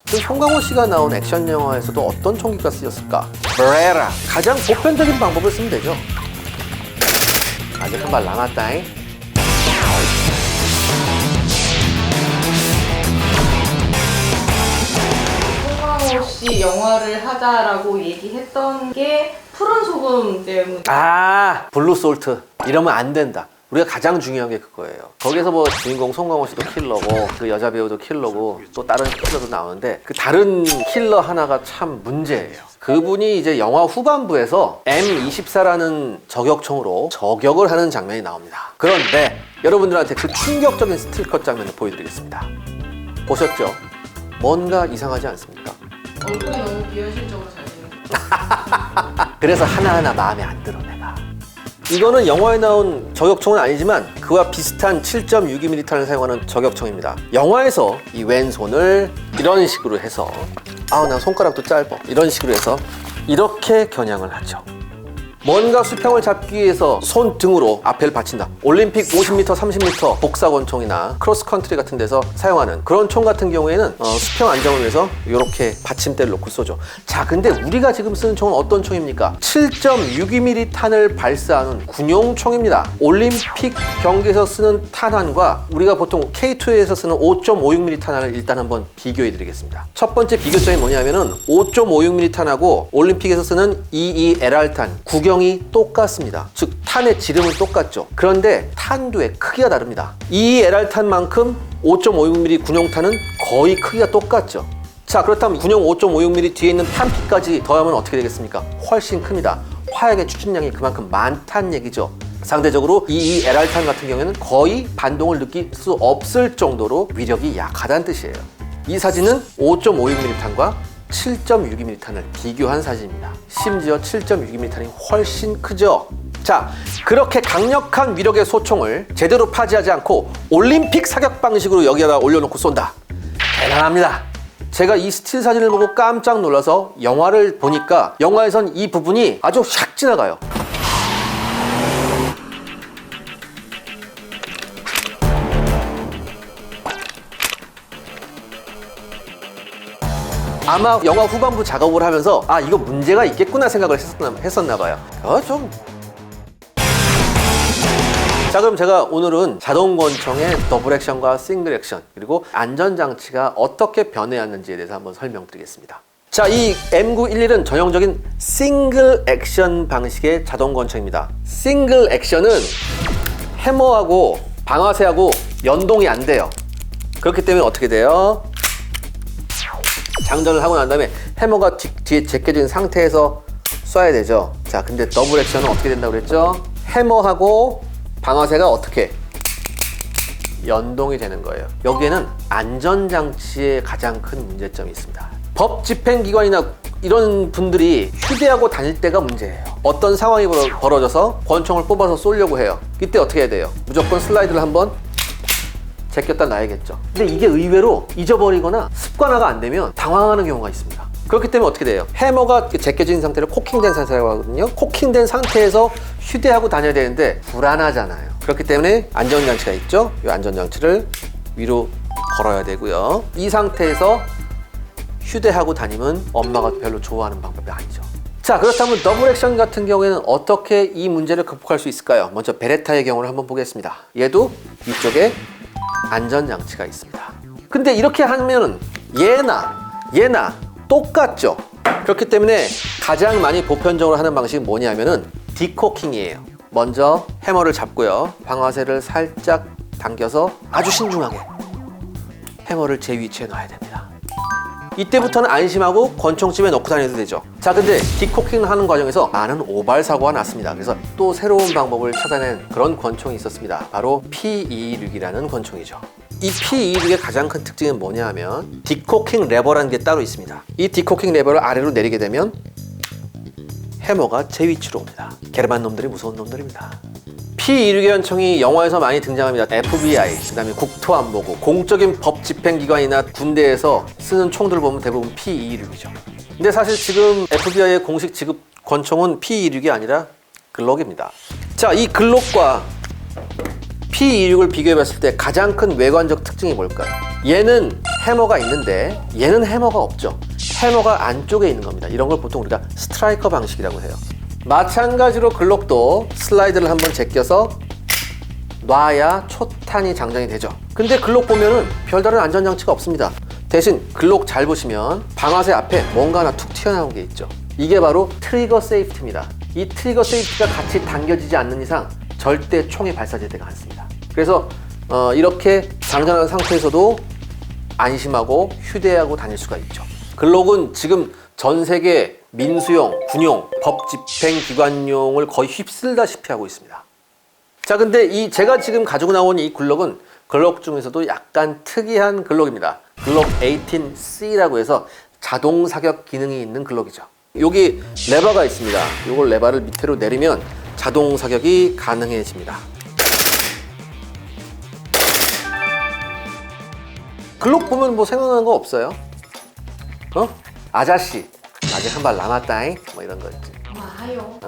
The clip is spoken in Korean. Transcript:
그럼 송강호 씨가 나온 액션 영화에서도 어떤 총기가 쓰였을까? 베레라. 가장 보편적인 방법을 쓰면 되죠. 아직 한 발 남았다잉. 송강호 씨 영화를 하자라고 얘기했던 게 푸른 소금 때문에. 아, 블루솔트. 이러면 안 된다. 우리가 가장 중요한 게 그거예요. 거기서 뭐 주인공 송강호 씨도 킬러고 그 여자 배우도 킬러고 또 다른 킬러도 나오는데 그 다른 킬러 하나가 참 문제예요. 그분이 이제 영화 후반부에서 M24라는 저격총으로 저격을 하는 장면이 나옵니다. 그런데 여러분들한테 그 충격적인 스틸컷 장면을 보여드리겠습니다. 보셨죠? 뭔가 이상하지 않습니까? 얼굴이 너무 비현실적으로 잘생겼어. 그래서 하나하나 마음에 안 들어 내가. 이거는 영화에 나온 저격총은 아니지만 그와 비슷한 7.62mm 탄을 사용하는 저격총입니다. 영화에서 이 왼손을 이런 식으로 해서 나 손가락도 짧아 이런 식으로 해서 이렇게 겨냥을 하죠. 뭔가 수평을 잡기 위해서 손등으로 앞에를 받친다. 올림픽 50m, 30m 복사권총이나 크로스컨트리 같은 데서 사용하는 그런 총 같은 경우에는 수평 안정을 위해서 이렇게 받침대를 놓고 쏘죠. 자, 근데 우리가 지금 쓰는 총은 어떤 총입니까? 7.62mm 탄을 발사하는 군용총입니다. 올림픽 경기에서 쓰는 탄환과 우리가 보통 K2에서 쓰는 5.56mm 탄환을 일단 한번 비교해 드리겠습니다. 첫 번째 비교점이 뭐냐면은 5.56mm 탄하고 올림픽에서 쓰는 EELR 탄 구경이 똑같습니다. 즉 탄의 지름은 똑같죠. 그런데 탄두의 크기가 다릅니다. EELR 탄만큼 5.56mm 군용탄은 거의 크기가 똑같죠. 자, 그렇다면 군용 5.56mm 뒤에 있는 탄피까지 더하면 어떻게 되겠습니까? 훨씬 큽니다. 화약의 추진량이 그만큼 많다는 얘기죠. 상대적으로 EELR 탄 같은 경우에는 거의 반동을 느낄 수 없을 정도로 위력이 약하다는 뜻이에요. 이 사진은 5.56mm 탄과 7.62mm 탄을 비교한 사진입니다. 심지어 7.62mm 탄이 훨씬 크죠. 자, 그렇게 강력한 위력의 소총을 제대로 파지하지 않고 올림픽 사격 방식으로 여기에다 올려놓고 쏜다. 대단합니다. 제가 이 스틸 사진을 보고 깜짝 놀라서 영화를 보니까 영화에선 이 부분이 아주 샥 지나가요. 아마 영화 후반부 작업을 하면서 이거 문제가 있겠구나 생각을 했었나 봐요. 자, 그럼 제가 오늘은 자동권총의 더블 액션과 싱글 액션 그리고 안전장치가 어떻게 변해왔는지에 대해서 한번 설명드리겠습니다. 자, 이 M911은 전형적인 싱글 액션 방식의 자동권총입니다. 싱글 액션은 해머하고 방아쇠하고 연동이 안 돼요. 그렇기 때문에 어떻게 돼요? 장전을 하고 난 다음에 해머가 뒤에 제껴진 상태에서 쏴야 되죠. 자, 근데 더블 액션은 어떻게 된다고 그랬죠? 해머하고 방아쇠가 어떻게 연동이 되는 거예요. 여기에는 안전장치의 가장 큰 문제점이 있습니다. 법 집행기관이나 이런 분들이 휴대하고 다닐 때가 문제예요. 어떤 상황이 벌어져서 권총을 뽑아서 쏘려고 해요. 이때 어떻게 해야 돼요? 무조건 슬라이드를 한번 제꼈다 놔야겠죠. 근데 이게 의외로 잊어버리거나 습관화가 안 되면 당황하는 경우가 있습니다. 그렇기 때문에 어떻게 돼요? 해머가 제껴진 상태를 코킹된 상태라고 하거든요. 코킹된 상태에서 휴대하고 다녀야 되는데 불안하잖아요. 그렇기 때문에 안전장치가 있죠. 이 안전장치를 위로 걸어야 되고요. 이 상태에서 휴대하고 다니면 엄마가 별로 좋아하는 방법이 아니죠. 자, 그렇다면 더블 액션 같은 경우에는 어떻게 이 문제를 극복할 수 있을까요? 먼저 베레타의 경우를 한번 보겠습니다. 얘도 위쪽에 안전장치가 있습니다. 근데 이렇게 하면 얘나 똑같죠. 그렇기 때문에 가장 많이 보편적으로 하는 방식이 뭐냐면은 디코킹이에요. 먼저 해머를 잡고요. 방아쇠를 살짝 당겨서 아주 신중하게 해머를 제 위치에 놔야 됩니다. 이때부터는 안심하고 권총집에 넣고 다녀도 되죠. 자, 근데 디코킹을 하는 과정에서 많은 오발 사고가 났습니다. 그래서 또 새로운 방법을 찾아낸 그런 권총이 있었습니다. 바로 P226이라는 권총이죠. 이 P226의 가장 큰 특징은 뭐냐 하면 디코킹 레버라는 게 따로 있습니다. 이 디코킹 레버를 아래로 내리게 되면 해머가 제 위치로 옵니다. 게르만 놈들이 무서운 놈들입니다. P226 권총이 영화에서 많이 등장합니다. FBI, 그 다음에 국토안보고, 공적인 법 집행기관이나 군대에서 쓰는 총들 보면 대부분 P226이죠. 근데 사실 지금 FBI의 공식 지급 권총은 P226이 아니라 글록입니다. 자, 이 글록과 P226을 비교해 봤을 때 가장 큰 외관적 특징이 뭘까요? 얘는 해머가 있는데 얘는 해머가 없죠. 해머가 안쪽에 있는 겁니다. 이런 걸 보통 우리가 스트라이커 방식이라고 해요. 마찬가지로 글록도 슬라이드를 한번 제껴서 놔야 초탄이 장전이 되죠. 근데 글록 보면은 별다른 안전장치가 없습니다. 대신 글록 잘 보시면 방아쇠 앞에 뭔가 하나 툭 튀어나온 게 있죠. 이게 바로 트리거 세이프티입니다. 이 트리거 세이프티가 같이 당겨지지 않는 이상 절대 총이 발사되지가 않습니다. 그래서 이렇게 장전한 상태에서도 안심하고 휴대하고 다닐 수가 있죠. 글록은 지금 전 세계 민수용, 군용, 법 집행 기관용을 거의 휩쓸다시피 하고 있습니다. 자, 근데 제가 지금 가지고 나온 이 글록은 글록 중에서도 약간 특이한 글록입니다. 글록 18C라고 해서 자동 사격 기능이 있는 글록이죠. 여기 레버가 있습니다. 이걸 레버를 밑으로 내리면 자동 사격이 가능해집니다. 글록 보면 뭐 생각나는 거 없어요? 아저씨 아직 한 발 남았다잉 뭐 이런 거 있지. 와요.